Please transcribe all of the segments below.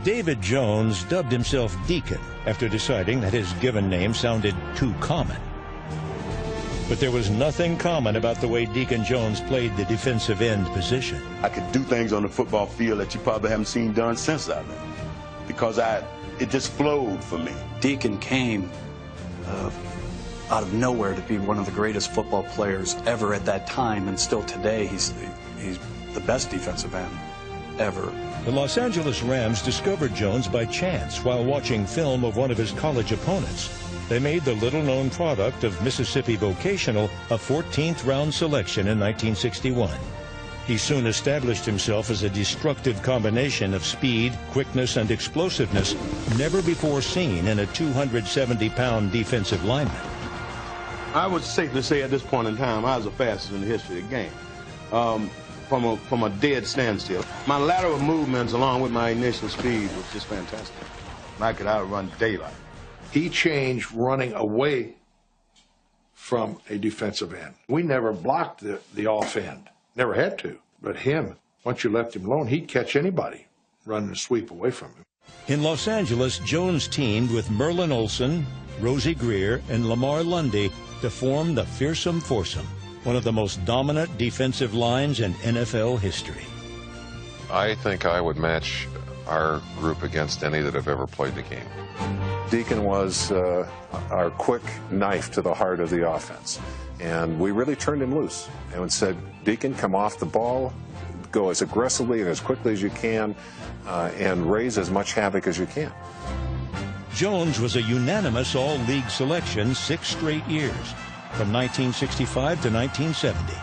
David Jones dubbed himself Deacon after deciding that his given name sounded too common. But there was nothing common about the way Deacon Jones played the defensive end position. I could do things on the football field that you probably haven't seen done since I've been, because it just flowed for me. Deacon came out of nowhere to be one of the greatest football players ever at that time, and still today he's the best defensive end ever. The Los Angeles Rams discovered Jones by chance while watching film of one of his college opponents. They made the little-known product of Mississippi Vocational a 14th-round selection in 1961. He soon established himself as a destructive combination of speed, quickness, and explosiveness never before seen in a 270-pound defensive lineman. I would safely say at this point in time, I was the fastest in the history of the game. From a dead standstill. My lateral movements along with my initial speed was just fantastic. I could outrun daylight. He changed running away from a defensive end. We never blocked the off end. Never had to. But him, once you left him alone, he'd catch anybody running a sweep away from him. In Los Angeles, Jones teamed with Merlin Olsen, Rosie Greer, and Lamar Lundy to form the fearsome foursome, one of the most dominant defensive lines in NFL history. I think I would match our group against any that have ever played the game. Deacon was our quick knife to the heart of the offense. And we really turned him loose and said, Deacon, come off the ball, go as aggressively and as quickly as you can, and raise as much havoc as you can. Jones was a unanimous all-league selection 6 straight years, from 1965 to 1970,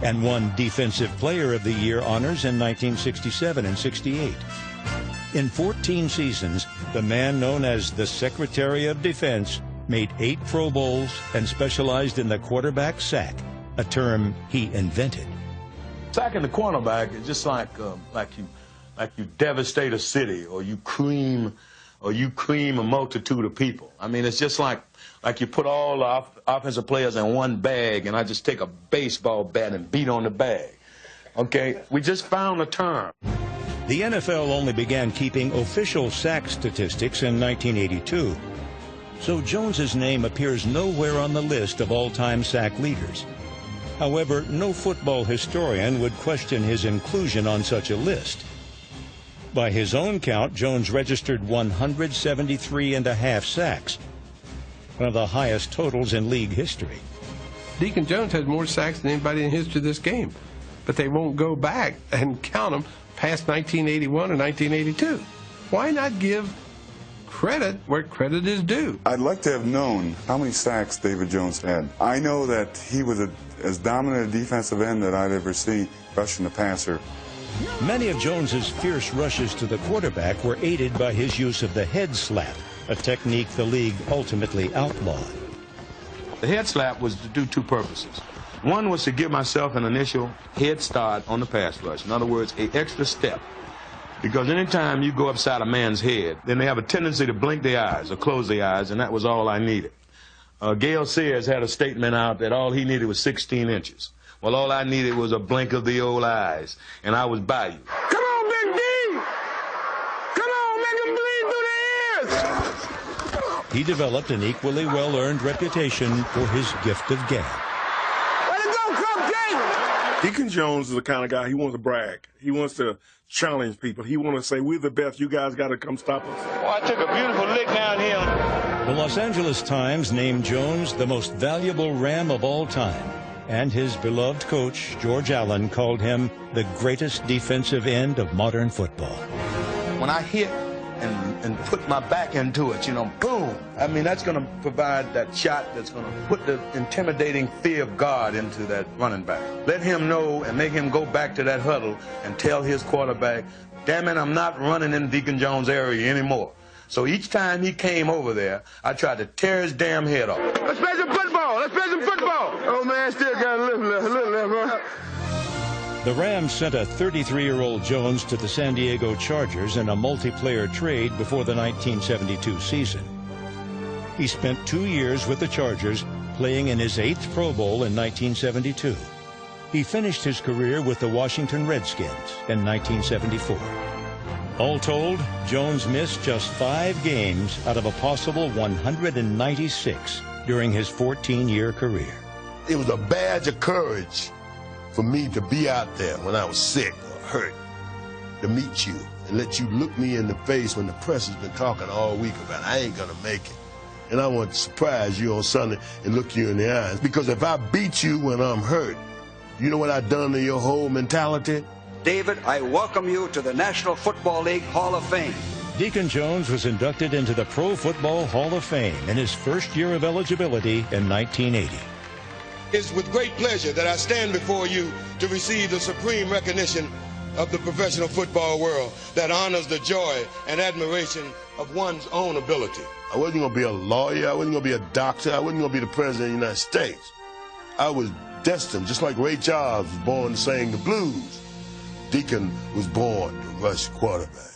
and won Defensive Player of the Year honors in 1967 and 68. In 14 seasons, the man known as the Secretary of Defense made 8 Pro Bowls and specialized in the quarterback sack, a term he invented. Sacking the cornerback is just like you devastate a city, or you cream a multitude of people. I mean, it's just like you put all the offensive players in one bag, and I just take a baseball bat and beat on the bag. Okay, we just found a term. The NFL only began keeping official sack statistics in 1982, so Jones's name appears nowhere on the list of all-time sack leaders. However, no football historian would question his inclusion on such a list. By his own count, Jones registered 173.5 sacks, one of the highest totals in league history. Deacon Jones has more sacks than anybody in the history of this game, but they won't go back and count them past 1981 and 1982. Why not give credit where credit is due? I'd like to have known how many sacks David Jones had. I know that he was as dominant a defensive end that I'd ever see rushing the passer. Many of Jones's fierce rushes to the quarterback were aided by his use of the head slap, a technique the league ultimately outlawed. The head slap was to do 2 purposes. One was to give myself an initial head start on the pass rush. In other words, an extra step. Because anytime you go upside a man's head, then they have a tendency to blink their eyes or close their eyes, and that was all I needed. Gale Sayers had a statement out that all he needed was 16 inches. Well, all I needed was a blink of the old eyes, and I was by you. Come on, Big D! Come on, make him bleed through the ears! He developed an equally well-earned reputation for his gift of gab. Let it go, Cupcake! Deacon Jones is the kind of guy, he wants to brag. He wants to challenge people. He wants to say, we're the best, you guys got to come stop us. Oh, I took a beautiful lick down here. The Los Angeles Times named Jones the most valuable Ram of all time, and his beloved coach, George Allen, called him the greatest defensive end of modern football. When I hit and put my back into it, you know, boom. I mean, that's going to provide that shot that's going to put the intimidating fear of God into that running back. Let him know and make him go back to that huddle and tell his quarterback, damn it, I'm not running in Deacon Jones' area anymore. So each time he came over there, I tried to tear his damn head off. Let's play some football. Let's play some football. Oh, man, still got a little left, bro. The Rams sent a 33-year-old Jones to the San Diego Chargers in a multiplayer trade before the 1972 season. He spent 2 years with the Chargers, playing in his 8th Pro Bowl in 1972. He finished his career with the Washington Redskins in 1974. All told, Jones missed just 5 games out of a possible 196 during his 14-year career. It was a badge of courage for me to be out there when I was sick or hurt, to meet you and let you look me in the face when the press has been talking all week about I ain't gonna make it. And I want to surprise you on Sunday and look you in the eyes. Because if I beat you when I'm hurt, you know what I've done to your whole mentality? David, I welcome you to the National Football League Hall of Fame. Deacon Jones was inducted into the Pro Football Hall of Fame in his first year of eligibility in 1980. It's with great pleasure that I stand before you to receive the supreme recognition of the professional football world that honors the joy and admiration of one's own ability. I wasn't going to be a lawyer, I wasn't going to be a doctor, I wasn't going to be the president of the United States. I was destined, just like Ray Charles was born to sing the blues. Deacon was born to rush quarterback.